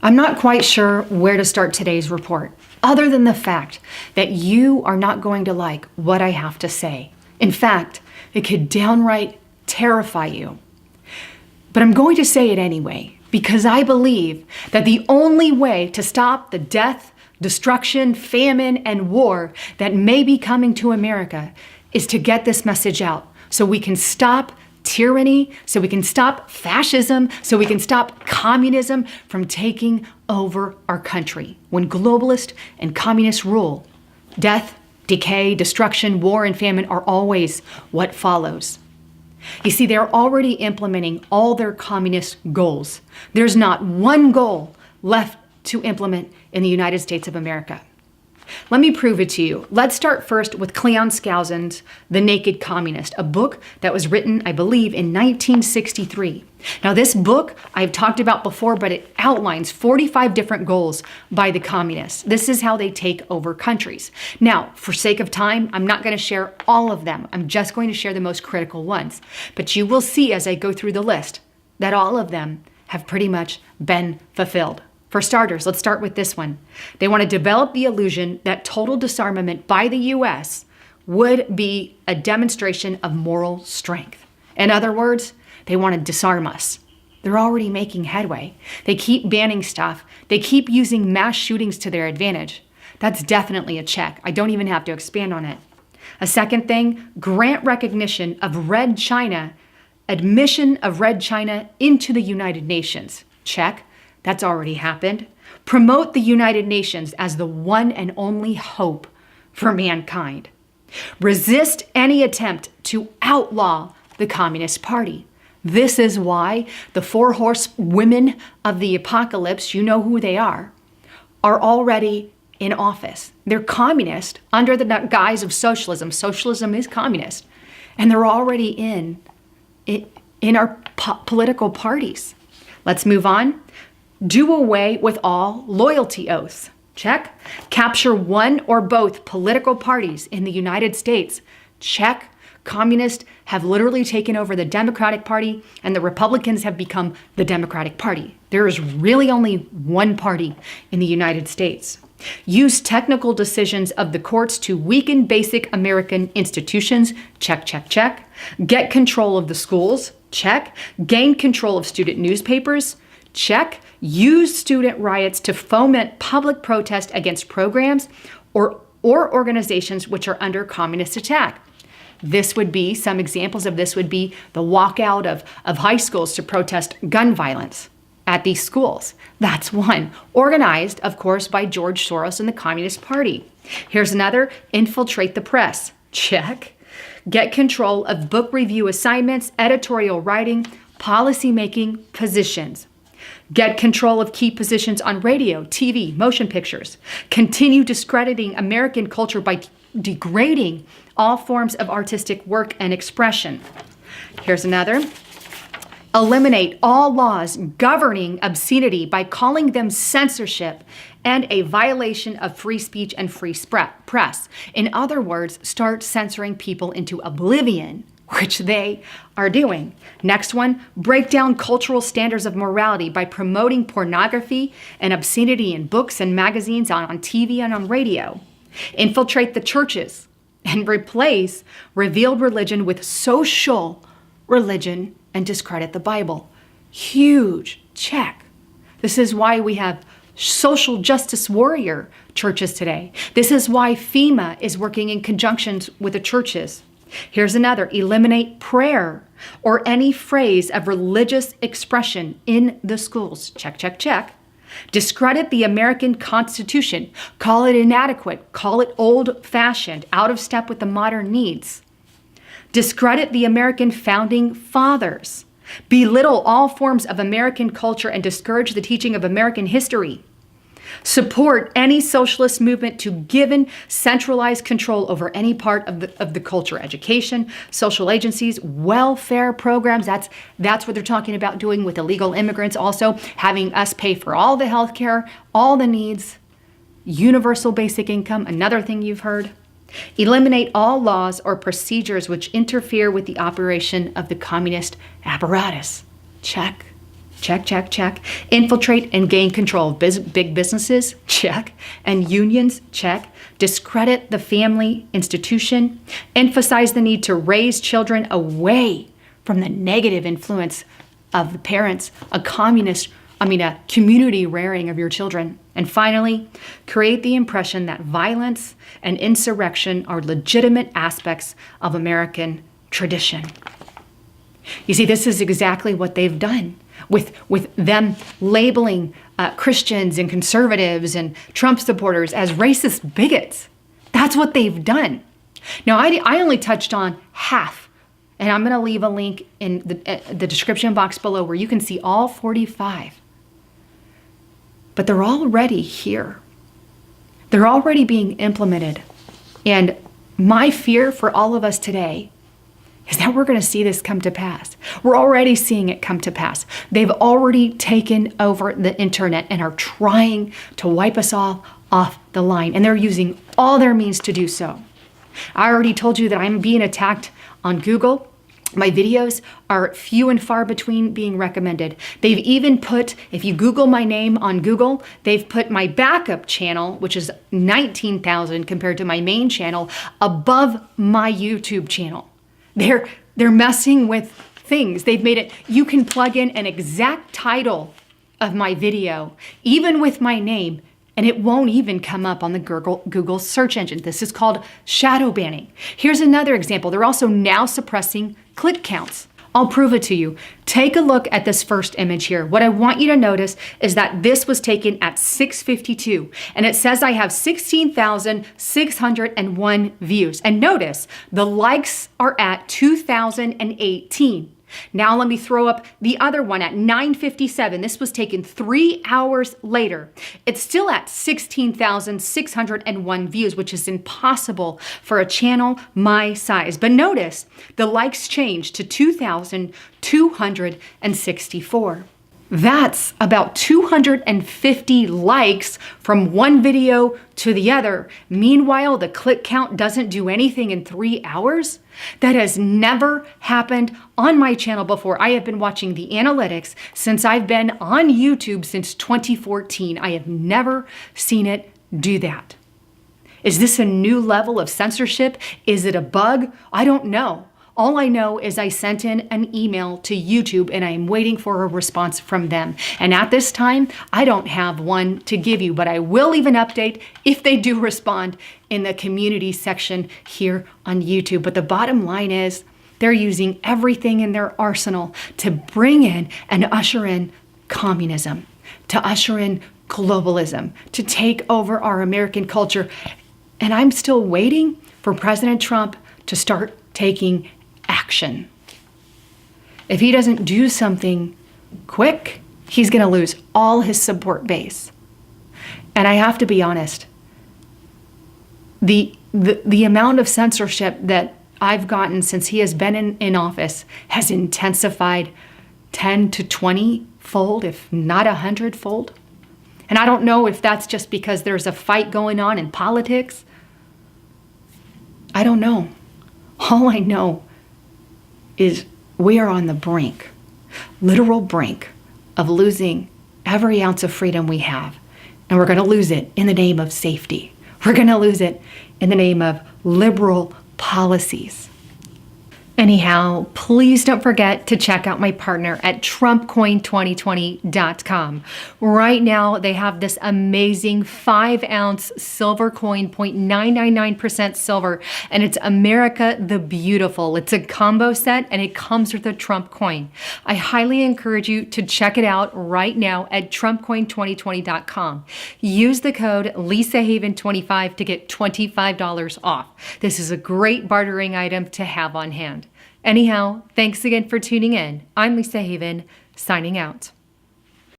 I'm not quite sure where to start today's report, other than the fact that you are not going to like what I have to say. In fact, it could downright terrify you. But I'm going to say it anyway, because I believe that the only way to stop the death, destruction, famine, and war that may be coming to America is to get this message out so we can stop tyranny, so we can stop fascism, so we can stop communism from taking over our country. When globalists and communists rule, death, decay, destruction, war, and famine are always what follows. You see, they're already implementing all their communist goals. There's not one goal left to implement in the United States of America. Let me prove it to you. Let's start first with Cleon Skousen's The Naked Communist, a book that was written, I believe, in 1963. Now, this book I've talked about before, but it outlines 45 different goals by the communists. This is how they take over countries. Now, for sake of time, I'm not going to share all of them. I'm just going to share the most critical ones. But you will see as I go through the list that all of them have pretty much been fulfilled. For starters, let's start with this one. They want to develop the illusion that total disarmament by the U.S. would be a demonstration of moral strength. In other words, they want to disarm us. They're already making headway. They keep banning stuff. They keep using mass shootings to their advantage. That's definitely a check. I don't even have to expand on it. A second thing, grant recognition of Red China, admission of Red China into the United Nations. Check. That's already happened. Promote the United Nations as the one and only hope for mankind. Resist any attempt to outlaw the Communist Party. This is why the four horsewomen of the apocalypse, you know who they are already in office. They're communist under the guise of socialism. Socialism is communist. And they're already in our political parties. Let's move on. Do away with all loyalty oaths. Check. Capture one or both political parties in the United States. Check. Communists have literally taken over the Democratic Party, and the Republicans have become the Democratic Party. There is really only one party in the United States. Use technical decisions of the courts to weaken basic American institutions. Check, check, check. Get control of the schools. Check. Gain control of student newspapers. Check. Use student riots to foment public protest against programs or organizations which are under communist attack. Some examples of this would be the walkout of high schools to protest gun violence at these schools. That's one. Organized, of course, by George Soros and the Communist Party. Here's another. Infiltrate the press. Check. Get control of book review assignments, editorial writing, policy-making positions. Get control of key positions on radio, TV, motion pictures. Continue discrediting American culture by degrading all forms of artistic work and expression. Here's another. Eliminate all laws governing obscenity by calling them censorship and a violation of free speech and free press. In other words, start censoring people into oblivion, which they are doing. Next one, break down cultural standards of morality by promoting pornography and obscenity in books and magazines, on TV and on radio. Infiltrate the churches and replace revealed religion with social religion and discredit the Bible. Huge check. This is why we have social justice warrior churches today. This is why FEMA is working in conjunction with the churches. Here's another. Eliminate prayer or any phrase of religious expression in the schools. Check, check, check. Discredit the American Constitution. Call it inadequate. Call it old-fashioned, out of step with the modern needs. Discredit the American founding fathers. Belittle all forms of American culture and discourage the teaching of American history. Support any socialist movement to given centralized control over any part of the culture, education, social agencies, welfare programs. That's what they're talking about doing with illegal immigrants, also having us pay for all the health care, all the needs, universal basic income, another thing you've heard. Eliminate all laws or procedures which interfere with the operation of the communist apparatus. Check. Check, check, check. Infiltrate and gain control of big businesses? Check. And unions? Check. Discredit the family institution. Emphasize the need to raise children away from the negative influence of the parents. A community rearing of your children. And finally, create the impression that violence and insurrection are legitimate aspects of American tradition. You see, this is exactly what they've done with them labeling Christians and conservatives and Trump supporters as racist bigots. That's what they've done. Now, I only touched on half, and I'm going to leave a link in the description box below where you can see all 45. But they're already here. They're already being implemented. And my fear for all of us today is that we're going to see this come to pass. We're already seeing it come to pass. They've already taken over the internet and are trying to wipe us all off the line. And they're using all their means to do so. I already told you that I'm being attacked on Google. My videos are few and far between being recommended. They've even put, if you Google my name on Google, they've put my backup channel, which is 19,000 compared to my main channel, above my YouTube channel. They're messing with things. They've made it, you can plug in an exact title of my video, even with my name, and it won't even come up on the Google search engine. This is called shadow banning. Here's another example. They're also now suppressing click counts. I'll prove it to you. Take a look at this first image here. What I want you to notice is that this was taken at 6:52, and it says I have 16,601 views. And notice the likes are at 2,018. Now let me throw up the other one at 9:57. This was taken 3 hours later. It's still at 16,601 views, which is impossible for a channel my size. But notice the likes changed to 2,264. That's about 250 likes from one video to the other. Meanwhile, the click count doesn't do anything in 3 hours. That has never happened on my channel before. I have been watching the analytics since I've been on YouTube since 2014. I have never seen it do that. Is this a new level of censorship? Is it a bug? I don't know. All I know is I sent in an email to YouTube and I'm waiting for a response from them. And at this time, I don't have one to give you, but I will leave an update if they do respond in the community section here on YouTube. But the bottom line is they're using everything in their arsenal to bring in and usher in communism, to usher in globalism, to take over our American culture. And I'm still waiting for President Trump to start taking action. If he doesn't do something quick, he's going to lose all his support base. And I have to be honest, the amount of censorship that I've gotten since he has been in office has intensified 10 to 20 fold, if not 100 fold. And I don't know if that's just because there's a fight going on in politics. I don't know. All I know is we are on the brink, literal brink, of losing every ounce of freedom we have. And we're going to lose it in the name of safety. We're going to lose it in the name of liberal policies. Anyhow, please don't forget to check out my partner at TrumpCoin2020.com. Right now, they have this amazing 5-ounce silver coin, 0.999% silver, and it's America the Beautiful. It's a combo set, and it comes with a Trump coin. I highly encourage you to check it out right now at TrumpCoin2020.com. Use the code LisaHaven25 to get $25 off. This is a great bartering item to have on hand. Anyhow, thanks again for tuning in. I'm Lisa Haven, signing out.